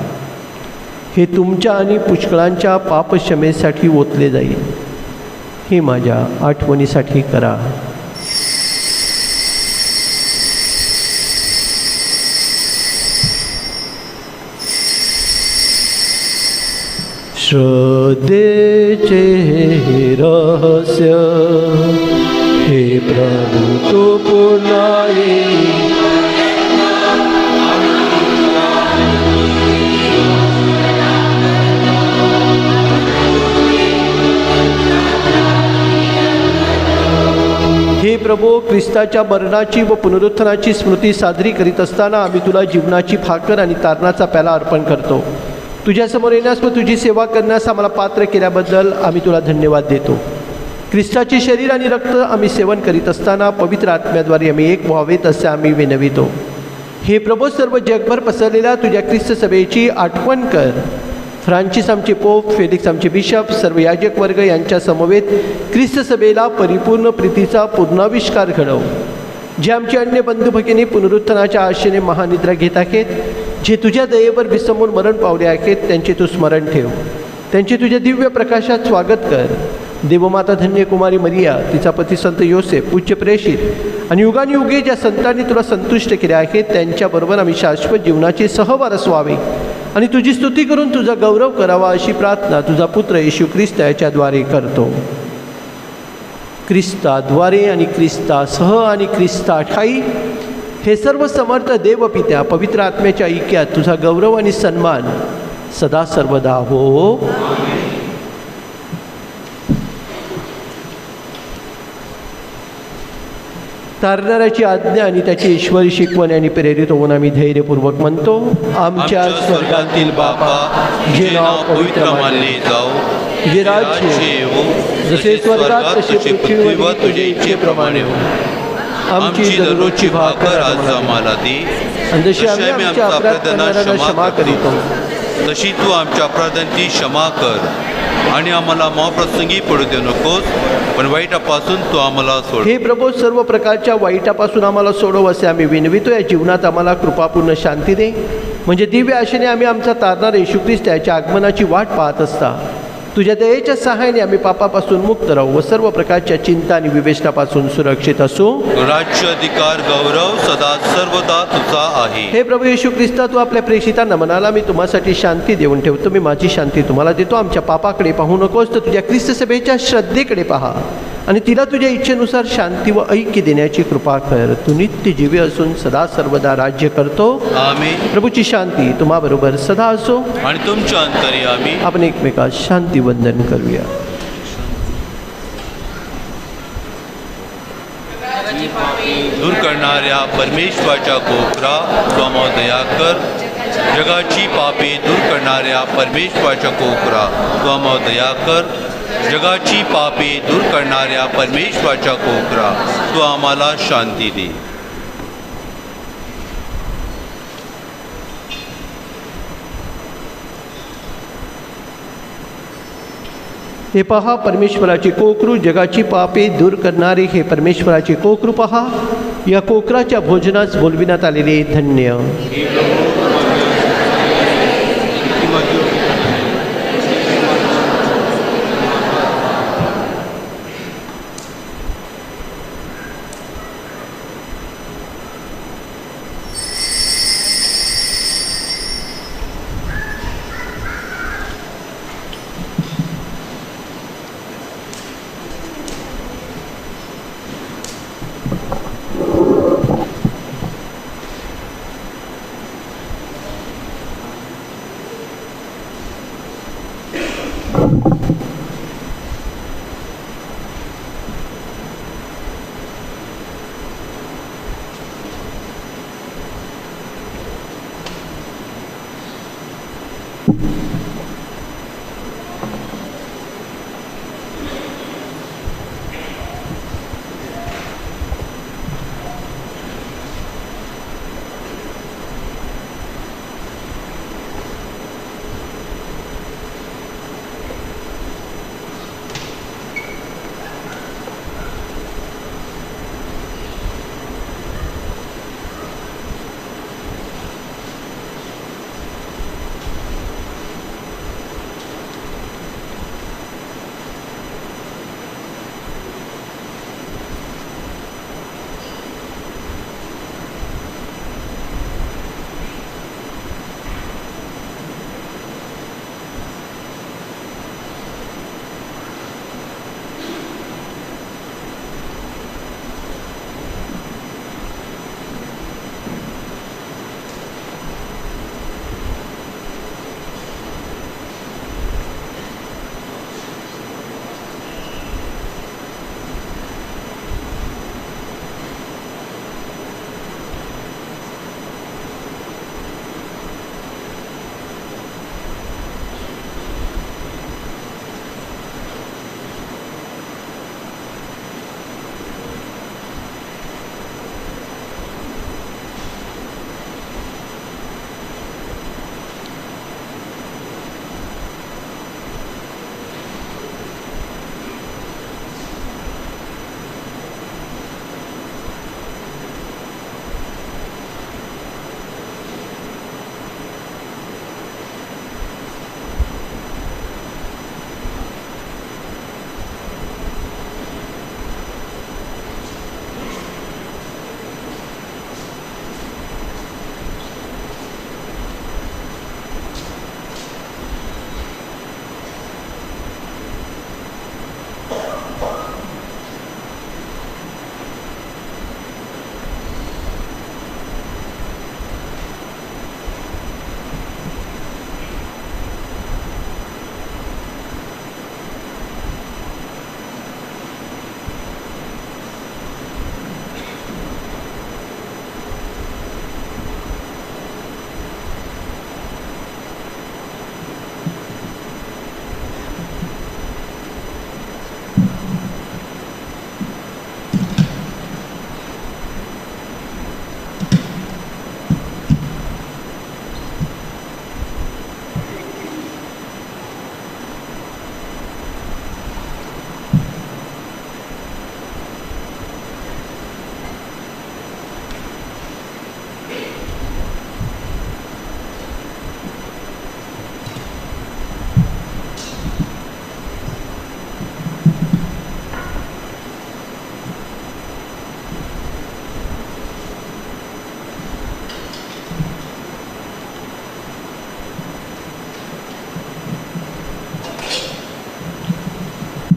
हे तुमच्या आणि पुष्कळांच्या पापक्षमेसाठी ओतले जाईल. हे माझ्या आठवणीसाठी करा. श्रद्धेचे हे रहस्य, हे प्रभू तू पुन्हा ये. हे प्रभू, ख्रिस्ताच्या मरणाची व पुनरुत्थानाची स्मृती साजरी करीत असताना आम्ही तुला जीवनाची भाकर आणि तारणाचा प्याला अर्पण करतो. तुझ्यासमोर येण्यास व तुझी सेवा करण्यास आम्हाला पात्र केल्याबद्दल आम्ही तुला धन्यवाद देतो. ख्रिस्ताचे शरीर आणि रक्त आम्ही सेवन करीत असताना पवित्र आत्म्याद्वारे आम्ही एक व्हावेत असे आम्ही विनवितो. हे प्रभू, सर्व जगभर पसरलेल्या तुझ्या ख्रिस्त सभेची आठवण कर. फ्रान्सिस आमचे पोप, फेलिक्स आमचे बिशप, सर्व याजक वर्ग यांच्या समवेत ख्रिस्त सभेला परिपूर्ण प्रीतीचा पूर्णाविष्कार घडव. जे आमचे अन्य बंधू भगिनी पुनरुत्थानाच्या आशेने महानिद्रा घेत आहेत, जे तुझ्या दयेवर विसंबून मरण पावले आहेत, त्यांचे तू स्मरण ठेव. त्यांचे तुझ्या दिव्य प्रकाशात स्वागत कर. देवमाता धन्य कुमारी मरिया, तिचा पती संत योसेफ, पूज्य प्रेषित आणि युगानुयुगे ज्या संतांनी तुला संतुष्ट केले आहेत, त्यांच्याबरोबर आम्ही शाश्वत जीवनाचे सहवारस व्हावे आणि तुझी स्तुती करून तुझा गौरव करावा, अशी प्रार्थना तुझा पुत्र येशू ख्रिस्त याच्याद्वारे करतो. ख्रिस्ताद्वारे आणि ख्रिस्तासह आणि ख्रिस्ताठाई हे सर्व समर्थ देवपित्या पवित्र आत्म्याच्या ऐक्यात तुझा गौरव आणि सन्मान सदा सर्वदा हो. तारणाऱ्याची आज्ञा आणि त्याची ईश्वरी शिकवण यांनी प्रेरित होऊन आम्ही धैर्यपूर्वक म्हणतो, आमच्या स्वर्गातील बापा, जे नाव पवित्र मानले जाओ, जे राज्य येवो, जसे स्वर्गात तसे पृथ्वीवर तुझे इच्छेप्रमाणे हो. आमची दररोजची भाकर आज आम्हाला दे, आणि जशी आम्ही आमच्या अपराधांना क्षमा करीतो, तशी तू आमच्या अपराधांची क्षमा कर, आणि आम्हाला महाप्रसंगी पडू दे नकोस, पण वाईटापासून तू आम्हाला सोड. हे प्रभू, सर्व प्रकारच्या वाईटापासून आम्हाला सोडव असे आम्ही विनवितो. या जीवनात आम्हाला कृपापूर्ण शांती दे, म्हणजे दिव्य आशेने आम्ही आमचा तारणारा येशू ख्रिस्त याच्या आगमनाची वाट पाहत असता तुझ्या दयेच्या सहाय्याने आम्ही पापापासून मुक्त राहू व सर्व प्रकारच्या चिंता आणि विवेचनापासून सुरक्षित असू. राज्य, अधिकार, गौरव सदा सर्वदा तुझा आहे. हे प्रभू येशू ख्रिस्ता, तू आपल्या प्रेषितांना म्हणाला, मी तुम्हासाठी शांती देऊन ठेवतो, मी माझी शांती तुम्हाला देतो. आमच्या पापाकडे पाहू नकोस, तर तुझ्या ख्रिस्त सभेच्या श्रद्धेकडे पहा आणि तिला तुझ्या इच्छेनुसार शांती व ऐक्य देण्याची कृपा कर. तू नित्य जीवी असून सदा सर्वदा राज्य करतो. आमेन. प्रभूची शांती तुम्हाबरोबर सदा असो. आणि तुमच्या अंतर्यामी आपण एकमेकात शांती वंदन करूया. दूर करणाऱ्या परमेश्वराच्या कोपरा स्वामा दया कर. जगाची पापे दूर करणाऱ्या परमेश्वराच्या कोपरा स्वामा दया कर. जगाची पापे दूर करणाऱ्या परमेश्वराच्या कोपरा तू आम्हाला शांती दे. हे पहा परमेश्वराची कोकरू, जगाची पापे दूर करणारे हे परमेश्वराचे कोकरू पहा. या कोकराच्या भोजनास बोलविण्यात आलेले धन्य.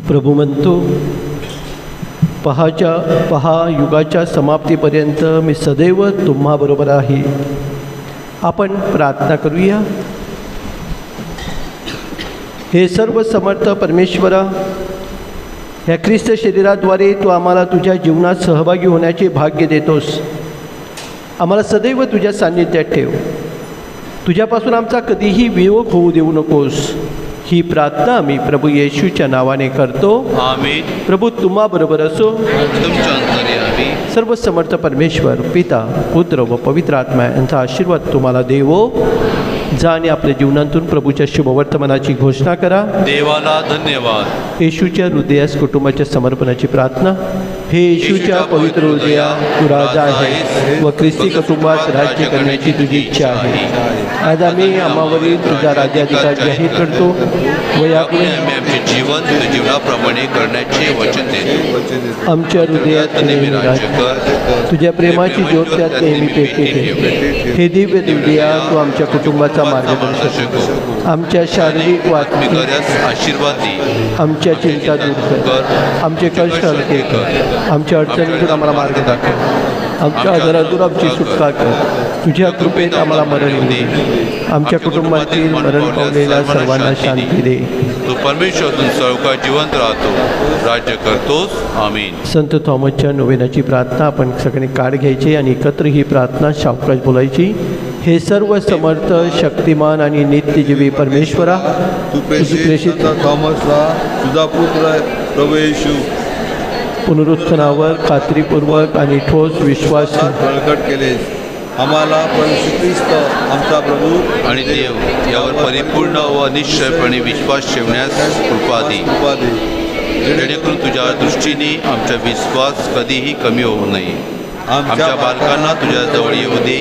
प्रभू म्हणतो, पहा युगाच्या समाप्तीपर्यंत मी सदैव तुम्हाबरोबर आहे. आपण प्रार्थना करूया. हे सर्व समर्थ परमेश्वरा, ह्या ख्रिस्त शरीराद्वारे तू आम्हाला तुझ्या जीवनात सहभागी होण्याचे भाग्य देतोस. आम्हाला सदैव तुझ्या सान्निध्यात ठेव. तुझ्यापासून आमचा कधीही वियोग होऊ देऊ नकोस. ही प्रार्थना आम्ही प्रभू येशूच्या नावाने करतो. आमीन. प्रभू तुम्हाबरोबर असो. तुमच्या अंतर्यामी सर्व समर्थ परमेश्वर पिता, पुत्र व पवित्र आत्मा यांचा आशीर्वाद तुम्हाला देवो. जा आणि आपल्या जीवनातून प्रभूच्या शुभवर्तमानाची घोषणा करा. देवाला धन्यवाद. येशूच्या हृदयास कुटुंबाच्या समर्पणाची प्रार्थना. हे येशूच्या पवित्र हृदया, तू राजा आहेस व ख्रिस्ती कुटुंबात राज्य करण्याची तुझी इच्छा आहे. आज आम्ही आम्हावरील तुझा राज्याधिकार जाहीर करतो व यापुढे आम्ही आमचे जीवन तुझ्या जीवनाप्रमाणे करण्याचे वचन देतो. आमच्या हृदयात नेहमी राज कर. तुझ्या प्रेमाची ज्योत त्यात नेहमी पेटते ठेव. हे दिव्य दिव्या, तू आमच्या कुटुंबाचा मार्गदर्शक हो. आमच्या शारीरिक व आत्मिक कार्यास आशीर्वाद दे. आमच्या चिंता दूर कर. आमचे कष्ट हलके कर. आमच्या अडचणीतून आम्हाला मार्ग दाखव. आमच्या आजारातून आमची सुटका कर. तुझ्या कृपेत आम्हाला मरण येऊ दे. आमच्या कुटुंबातील मरण पावलेल्या सर्वांना शांती दे. तू परमेश्वरातून सळका जिवंत राहतो, राज्य करतोस. आमीन. संत थॉमसच्या नोवेनाची प्रार्थना आपण सगळ्यांनी कार्ड घ्यायची आणि एकत्र ही प्रार्थना सावकाश बोलायची. हे सर्व समर्थ, शक्तिमान आणि नित्यजीवी परमेश्वरा, तू प्रेषित थॉमसला तुझा पुत्र प्रभू येशू पुनरुत्थानावर खात्रीपूर्वक आणि ठोस विश्वास प्रकट केलेस. आम्हाला प्रभू ख्रिस्त आमचा प्रभू आणि देव यावर परिपूर्ण व निश्चयपणे विश्वास ठेवण्यास कृपा दे. जेणेकरून तुझ्या दृष्टीने आमचा विश्वास कधीही कमी होऊ नये. आमच्या बालकांना तुझ्या जवळ येऊ दे.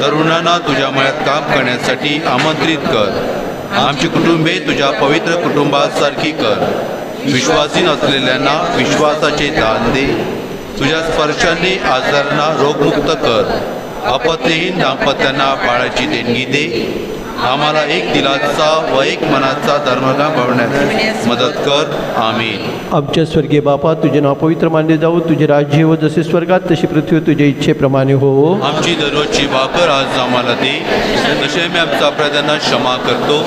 तरुणांना तुझ्या मळ्यात काम करण्यासाठी आमंत्रित कर. आमची कुटुंबे तुझ्या पवित्र कुटुंबासारखी कर. विश्वासी नसलेल्यांना विश्वासाचे दान दे. तुझ्या स्पर्शाने आजारांना रोगमुक्त कर. अपत्यहीन दाम्पत्यांना बाळाची देणगी दे. आम्हाला एक दिलाचा व एक मनाचा धर्मगा बनवण्यास मदत कर. आमीन. आमच्या स्वर्गीय बापा, तुझे नाव पवित्र मानले जाऊ. तुझे राज्य हो, जसे स्वर्गात तशी पृथ्वी तुझ्या इच्छेप्रमाणे हो. आमची दररोजची भाकर आज आम्हाला दे. जसे आम्ही आमच्या अपराधांना क्षमा करतो,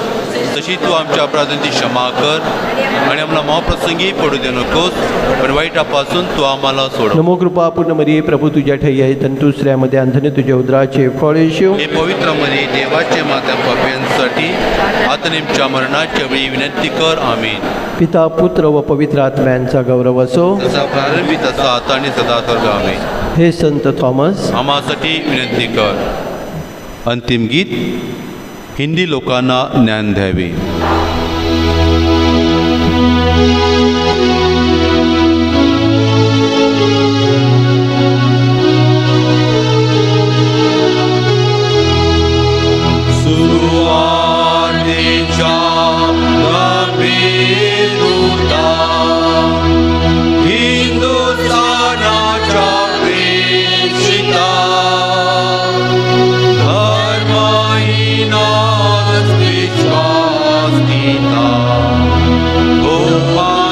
तशी तू आमच्या अपराधांची क्षमा कर. आणि आम्हाला महाप्रसंगी पडू दे नकोस, पण वाईटापासून तू आम्हाला सोड. नमो कृपा पूर्ण मरिये, प्रभू तुझ्या ठाई आहे. तंतू स्त्रियामध्ये अंधने तुझ्या उदराचे फळ येशू. हे पवित्र मध्ये देवाचे माता पाप्यांसाठी आता नेमच्या मरणाच्या वेळी विनंती कर. आमीन. पिता, पुत्र व पवित्र आत्म्यांचा गौरव असो. तसा प्रारंभी तसा आता आणि सदा स्वर्ग. आमीन. हे संत थॉमस, आम्हासाठी विनंती कर. अंतिम गीत. हिंदी लोकांना ज्ञान द्यावे. Oh,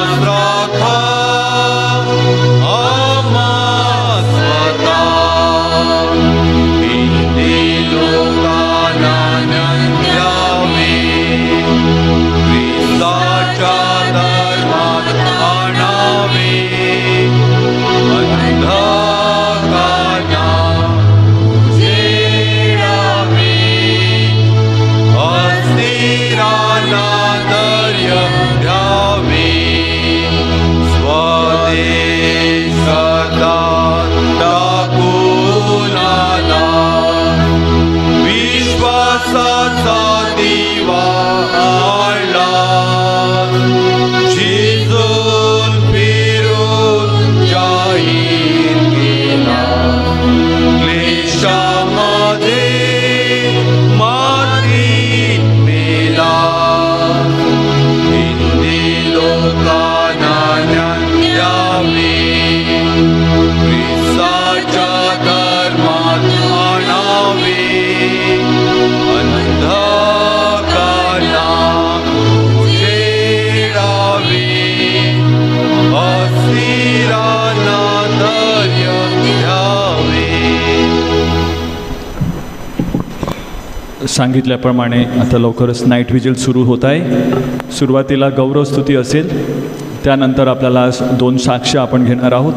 सांगितल्याप्रमाणे आता लवकरच नाईट व्हिजिल सुरू होत आहे. सुरुवातीला गौरवस्तुती असेल, त्यानंतर आपल्याला 2 साक्ष आपण घेणार आहोत.